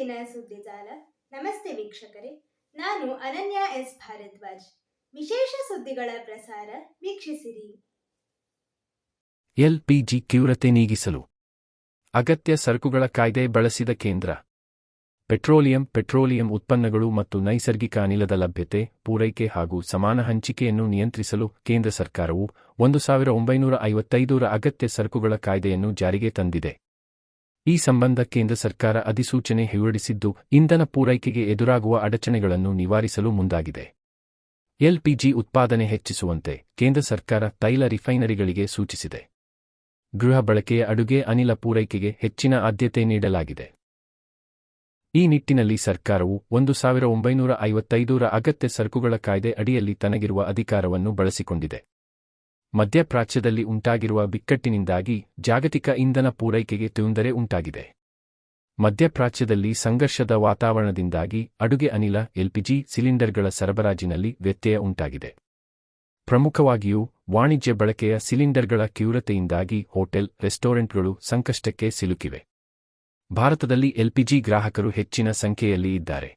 ಪ್ರತಿದಿನ ಸುದ್ದಿಜಾಲ. ನಮಸ್ತೆ ವೀಕ್ಷಕರೇ, ನಾನು ಅನನ್ಯ ಎಸ್ ಭಾರದ್ವಾಜ್. ವಿಶೇಷ ಸುದ್ದಿಗಳ ಪ್ರಸಾರ ವೀಕ್ಷಿಸಿರಿ. ಎಲ್ಪಿಜಿ ತೀವ್ರತೆ ನೀಗಿಸಲು ಅಗತ್ಯ ಸರಕುಗಳ ಕಾಯ್ದೆ ಬಳಸಿದ ಕೇಂದ್ರ. ಪೆಟ್ರೋಲಿಯಂ ಉತ್ಪನ್ನಗಳು ಮತ್ತು ನೈಸರ್ಗಿಕ ಅನಿಲದ ಲಭ್ಯತೆ, ಪೂರೈಕೆ ಹಾಗೂ ಸಮಾನ ಹಂಚಿಕೆಯನ್ನು ನಿಯಂತ್ರಿಸಲು ಕೇಂದ್ರ ಸರ್ಕಾರವು 1955ರ ಅಗತ್ಯ ಸರಕುಗಳ ಕಾಯ್ದೆಯನ್ನು ಜಾರಿಗೆ ತಂದಿದೆ. ಈ ಸಂಬಂಧ ಕೇಂದ್ರ ಸರ್ಕಾರ ಅಧಿಸೂಚನೆ ಹೊರಡಿಸಿದ್ದು, ಇಂಧನ ಪೂರೈಕೆಗೆ ಎದುರಾಗುವ ಅಡಚಣೆಗಳನ್ನು ನಿವಾರಿಸಲು ಮುಂದಾಗಿದೆ. ಎಲ್ಪಿಜಿ ಉತ್ಪಾದನೆ ಹೆಚ್ಚಿಸುವಂತೆ ಕೇಂದ್ರ ಸರ್ಕಾರ ತೈಲ ರಿಫೈನರಿಗಳಿಗೆ ಸೂಚಿಸಿದೆ. ಗೃಹ ಬಳಕೆಯ ಅಡುಗೆ ಅನಿಲ ಪೂರೈಕೆಗೆ ಹೆಚ್ಚಿನ ಆದ್ಯತೆ ನೀಡಲಾಗಿದೆ. ಈ ನಿಟ್ಟಿನಲ್ಲಿ ಸರ್ಕಾರವು 1955ರ ಅಗತ್ಯ ಸರಕುಗಳ ಕಾಯ್ದೆ ಅಡಿಯಲ್ಲಿ ತನಗಿರುವ ಅಧಿಕಾರವನ್ನು ಬಳಸಿಕೊಂಡಿದೆ. ಮಧ್ಯಪ್ರಾಚ್ಯದಲ್ಲಿ ಉಂಟಾಗಿರುವ ಬಿಕ್ಕಟ್ಟಿನಿಂದಾಗಿ ಜಾಗತಿಕ ಇಂಧನ ಪೂರೈಕೆಗೆ ತೊಂದರೆ ಉಂಟಾಗಿದೆ. ಮಧ್ಯಪ್ರಾಚ್ಯದಲ್ಲಿ ಸಂಘರ್ಷದ ವಾತಾವರಣದಿಂದಾಗಿ ಅಡುಗೆ ಅನಿಲ ಎಲ್ಪಿಜಿ ಸಿಲಿಂಡರ್ಗಳ ಸರಬರಾಜಿನಲ್ಲಿ ವ್ಯತ್ಯಯ ಉಂಟಾಗಿದೆ. ಪ್ರಮುಖವಾಗಿಯೂ ವಾಣಿಜ್ಯ ಬಳಕೆಯ ಸಿಲಿಂಡರ್ಗಳ ತೀವ್ರತೆಯಿಂದಾಗಿ ಹೋಟೆಲ್, ರೆಸ್ಟೋರೆಂಟ್ಗಳು ಸಂಕಷ್ಟಕ್ಕೆ ಸಿಲುಕಿವೆ. ಭಾರತದಲ್ಲಿ ಎಲ್ಪಿಜಿ ಗ್ರಾಹಕರು ಹೆಚ್ಚಿನ ಸಂಖ್ಯೆಯಲ್ಲಿ ಇದ್ದಾರೆ.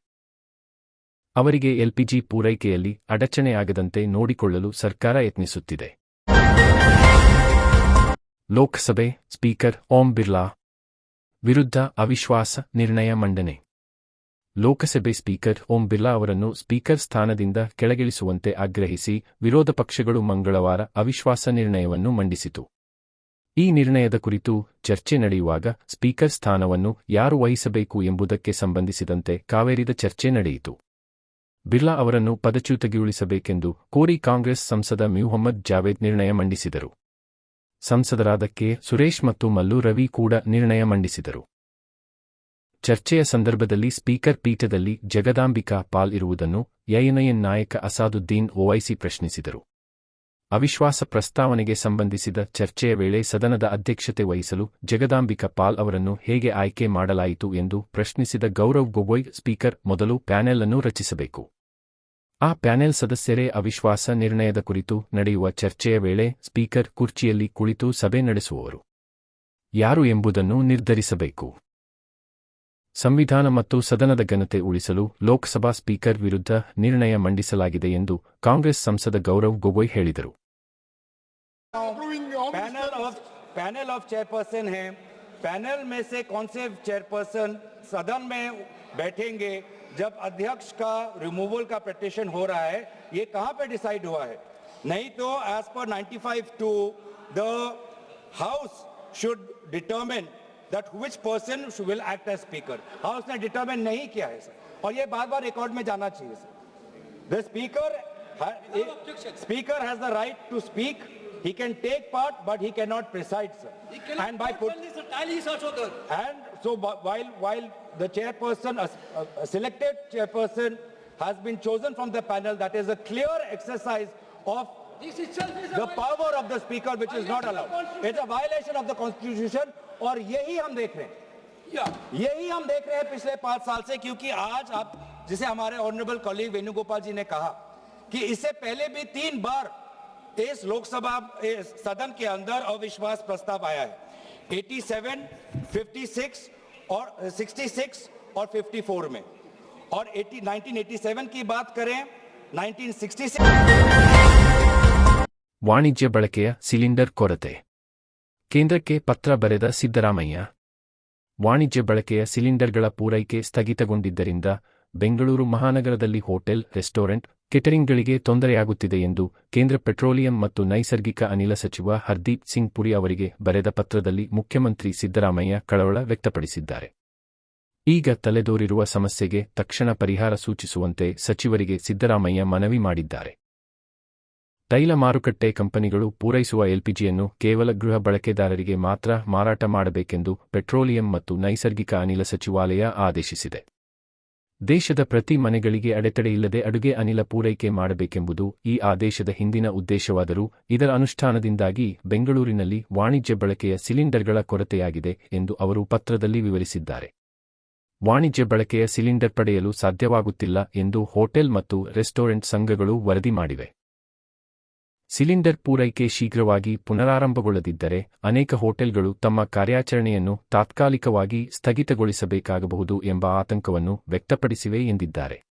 ಅವರಿಗೆ ಎಲ್ಪಿಜಿ ಪೂರೈಕೆಯಲ್ಲಿ ಅಡಚಣೆಯಾಗದಂತೆ ನೋಡಿಕೊಳ್ಳಲು ಸರ್ಕಾರ ಯತ್ನಿಸುತ್ತಿದೆ. ಲೋಕಸಭೆ ಸ್ಪೀಕರ್ ಓಂ ಬಿರ್ಲಾ ವಿರುದ್ಧ ಅವಿಶ್ವಾಸ ನಿರ್ಣಯ ಮಂಡನೆ. ಲೋಕಸಭೆ ಸ್ಪೀಕರ್ ಓಂ ಬಿರ್ಲಾ ಅವರನ್ನು ಸ್ಪೀಕರ್ ಸ್ಥಾನದಿಂದ ಕೆಳಗಿಳಿಸುವಂತೆ ಆಗ್ರಹಿಸಿ ವಿರೋಧ ಪಕ್ಷಗಳು ಮಂಗಳವಾರ ಅವಿಶ್ವಾಸ ನಿರ್ಣಯವನ್ನು ಮಂಡಿಸಿತು. ಈ ನಿರ್ಣಯದ ಕುರಿತು ಚರ್ಚೆ ನಡೆಯುವಾಗ ಸ್ಪೀಕರ್ ಸ್ಥಾನವನ್ನು ಯಾರು ವಹಿಸಬೇಕು ಎಂಬುದಕ್ಕೆ ಸಂಬಂಧಿಸಿದಂತೆ ಕಾವೇರಿದ ಚರ್ಚೆ ನಡೆಯಿತು. ಬಿರ್ಲಾ ಅವರನ್ನು ಪದಚ್ಯುತಗೊಳಿಸಬೇಕೆಂದು ಕೋರಿ ಕಾಂಗ್ರೆಸ್ ಸಂಸದ ಮೊಹಮ್ಮದ್ ಜಾವೇದ್ ನಿರ್ಣಯ ಮಂಡಿಸಿದರು. ಸಂಸದರಾದ ಕೆ. ಸುರೇಶ್ ಮತ್ತು ಮಲ್ಲು ರವಿ ಕೂಡ ನಿರ್ಣಯ ಮಂಡಿಸಿದರು. ಚರ್ಚೆಯ ಸಂದರ್ಭದಲ್ಲಿ ಸ್ಪೀಕರ್ ಪೀಠದಲ್ಲಿ ಜಗದಾಂಬಿಕಾ ಪಾಲ್ ಇರುವುದನ್ನು ಎಐಎನ್ಎಲ್ ನಾಯಕ ಅಸಾದುದ್ದೀನ್ ಓವೈಸಿ ಪ್ರಶ್ನಿಸಿದರು. ಅವಿಶ್ವಾಸ ಪ್ರಸ್ತಾವನೆಗೆ ಸಂಬಂಧಿಸಿದ ಚರ್ಚೆಯ ವೇಳೆ ಸದನದ ಅಧ್ಯಕ್ಷತೆ ವಹಿಸಲು ಜಗದಾಂಬಿಕಾ ಪಾಲ್ ಅವರನ್ನು ಹೇಗೆ ಆಯ್ಕೆ ಮಾಡಲಾಯಿತು ಎಂದು ಪ್ರಶ್ನಿಸಿದ ಗೌರವ್ ಗೊಗೊಯ್, ಸ್ಪೀಕರ್ ಮೊದಲು ಪ್ಯಾನೆಲ್ ಅನ್ನು ರಚಿಸಬೇಕು. ಆ ಪ್ಯಾನೆಲ್ ಸದಸ್ಯರೇ ಅವಿಶ್ವಾಸ ನಿರ್ಣಯದ ಕುರಿತು ನಡೆಯುವ ಚರ್ಚೆಯ ವೇಳೆ ಸ್ಪೀಕರ್ ಕುರ್ಚಿಯಲ್ಲಿ ಕುಳಿತು ಸಭೆ ನಡೆಸುವವರು ಯಾರು ಎಂಬುದನ್ನು ನಿರ್ಧರಿಸಬೇಕು. ಸಂವಿಧಾನ ಮತ್ತು ಸದನದ ಘನತೆ ಉಳಿಸಲು ಲೋಕಸಭಾ ಸ್ಪೀಕರ್ ವಿರುದ್ಧ ನಿರ್ಣಯ ಮಂಡಿಸಲಾಗಿದೆ ಎಂದು ಕಾಂಗ್ರೆಸ್ ಸಂಸದ ಗೌರವ್ ಗೊಗೊಯ್ ಹೇಳಿದರು. पैनल ऑफ चेयरपर्सन है, पैनल में से कौन से चेयरपर्सन सदन में बैठेंगे जब अध्यक्ष का रिमूवल का पिटीशन हो रहा है, ये कहां पे डिसाइड हुआ है? नहीं तो as per 95(2) the house should determine that which person will act as speaker. House ने डिटरमिन नहीं किया है सर, और ये बार-बार रिकॉर्ड में जाना चाहिए sir. The speaker has the right to speak. He can take part, but he cannot preside, sir. And by and so while the chairperson, a selected chairperson, has been chosen from the panel, that is a clear exercise of the power of the speaker, which is not allowed. It's a violation of the constitution. और यही हम देख रहे हैं पिछले 5 साल से, क्योंकि आज आप जिसे हमारे ऑनरेबल कॉलीग वेणुगोपाल जी ने कहा कि इससे पहले भी 3 बार इस लोकसभा सदन के अंदर अविश्वास प्रस्ताव आया है, 87, 56 और 66 और 54 में. और 1987 की बात करें, 1966 ವಾಣಿಜ್ಯ ಬಳಕೆಯ ಸಿಲಿಂಡರ್ ಕೊರತೆ. ಕೇಂದ್ರಕ್ಕೆ ಪತ್ರ ಬರೆದ ಸಿದ್ದರಾಮಯ್ಯ, ವಾಣಿಜ್ಯ ಬಳಕೆಯ ಸಿಲಿಂಡರ್ಗಳ ಪೂರೈಕೆ ಸ್ಥಗಿತಗೊಂಡಿದ್ದರಿಂದ ಬೆಂಗಳೂರು ಮಹಾನಗರದಲ್ಲಿ ಹೋಟೆಲ್, ರೆಸ್ಟೋರೆಂಟ್, ಕೇಟರಿಂಗ್ಗಳಿಗೆ ತೊಂದರೆಯಾಗುತ್ತಿದೆ ಎಂದು ಕೇಂದ್ರ ಪೆಟ್ರೋಲಿಯಂ ಮತ್ತು ನೈಸರ್ಗಿಕ ಅನಿಲ ಸಚಿವ ಹರ್ದೀಪ್ ಸಿಂಗ್ ಪುರಿ ಅವರಿಗೆ ಬರೆದ ಪತ್ರದಲ್ಲಿ ಮುಖ್ಯಮಂತ್ರಿ ಸಿದ್ದರಾಮಯ್ಯ ಕಳವಳ ವ್ಯಕ್ತಪಡಿಸಿದ್ದಾರೆ. ಈಗ ತಲೆದೋರಿರುವ ಸಮಸ್ಯೆಗೆ ತಕ್ಷಣ ಪರಿಹಾರ ಸೂಚಿಸುವಂತೆ ಸಚಿವರಿಗೆ ಸಿದ್ದರಾಮಯ್ಯ ಮನವಿ ಮಾಡಿದ್ದಾರೆ. ತೈಲ ಮಾರುಕಟ್ಟೆ ಕಂಪನಿಗಳು ಪೂರೈಸುವ ಎಲ್ಪಿಜಿಯನ್ನು ಕೇವಲ ಗೃಹ ಬಳಕೆದಾರರಿಗೆ ಮಾತ್ರ ಮಾರಾಟ ಮಾಡಬೇಕೆಂದು ಪೆಟ್ರೋಲಿಯಂ ಮತ್ತು ನೈಸರ್ಗಿಕ ಅನಿಲ ಸಚಿವಾಲಯ ಆದೇಶಿಸಿದೆ. ದೇಶದ ಪ್ರತಿ ಮನೆಗಳಿಗೆ ಅಡೆತಡೆಯಿಲ್ಲದೆ ಅಡುಗೆ ಅನಿಲ ಪೂರೈಕೆ ಮಾಡಬೇಕೆಂಬುದು ಈ ಆದೇಶದ ಹಿಂದಿನ ಉದ್ದೇಶವಾದರೂ ಇದರ ಅನುಷ್ಠಾನದಿಂದಾಗಿ ಬೆಂಗಳೂರಿನಲ್ಲಿ ವಾಣಿಜ್ಯ ಬಳಕೆಯ ಸಿಲಿಂಡರ್ಗಳ ಕೊರತೆಯಾಗಿದೆ ಎಂದು ಅವರು ಪತ್ರದಲ್ಲಿ ವಿವರಿಸಿದ್ದಾರೆ. ವಾಣಿಜ್ಯ ಬಳಕೆಯ ಸಿಲಿಂಡರ್ ಪಡೆಯಲು ಸಾಧ್ಯವಾಗುತ್ತಿಲ್ಲ ಎಂದು ಹೋಟೆಲ್ ಮತ್ತು ರೆಸ್ಟೋರೆಂಟ್ ಸಂಘಗಳು ವರದಿ ಮಾಡಿವೆ. ಸಿಲಿಂಡರ್ ಪೂರೈಕೆ ಶೀಘ್ರವಾಗಿ ಪುನರಾರಂಭಗೊಳ್ಳದಿದ್ದರೆ ಅನೇಕ ಹೋಟೆಲ್ಗಳು ತಮ್ಮ ಕಾರ್ಯಾಚರಣೆಯನ್ನು ತಾತ್ಕಾಲಿಕವಾಗಿ ಸ್ಥಗಿತಗೊಳಿಸಬೇಕಾಗಬಹುದು ಎಂಬ ಆತಂಕವನ್ನು ವ್ಯಕ್ತಪಡಿಸಿವೆ ಎಂದಿದ್ದಾರೆ.